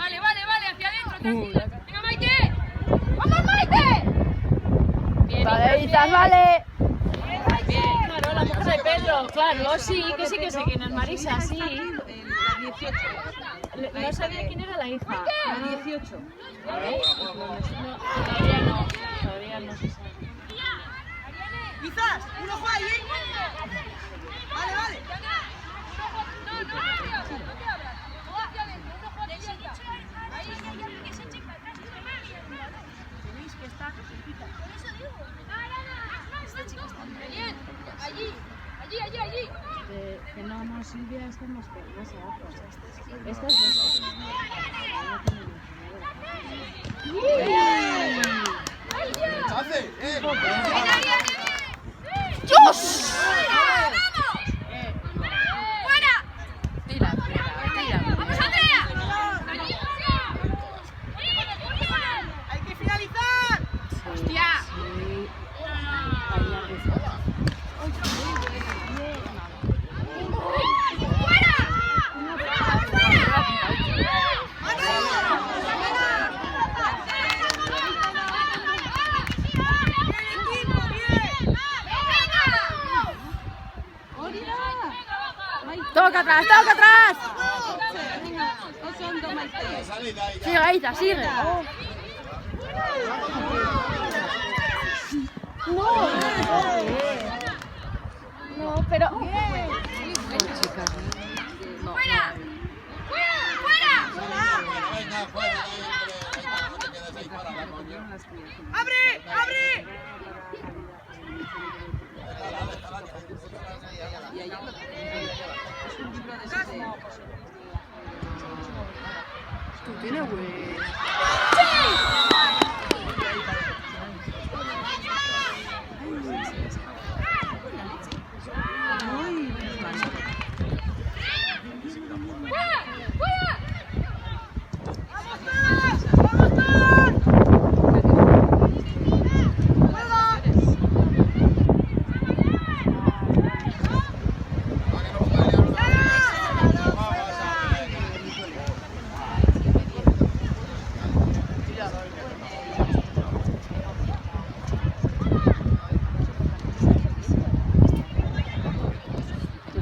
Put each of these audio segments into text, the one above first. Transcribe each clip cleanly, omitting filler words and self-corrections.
Vale, hacia adentro, tranquilo. Venga, Maite. ¡Vamos, Maite! Bien, Vale, Izas, vale. bien. Claro, la mujer de Pedro. Claro, sí que sé quién es Marisa, sí. No sabía quién era la hija. La 18. Todavía no se sabe. Quizás, un ojo ahí. Vale. ¿Veis que está cerquita? Por eso digo. Esta chica está bien. Allí. Que no, Silvia está más abajo. Esta es esta. ¡Dios! ¡Vamos, Andrea! Hay que finalizar. ¡Hostia! ¡Toca atrás! Sigue, Isa, sigue. No, pero... ¡Fuera! ¡Abre! Tú tienes güey.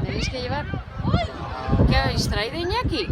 ¿Tenéis que llevar? ¿Qué habéis traído, Iñaki?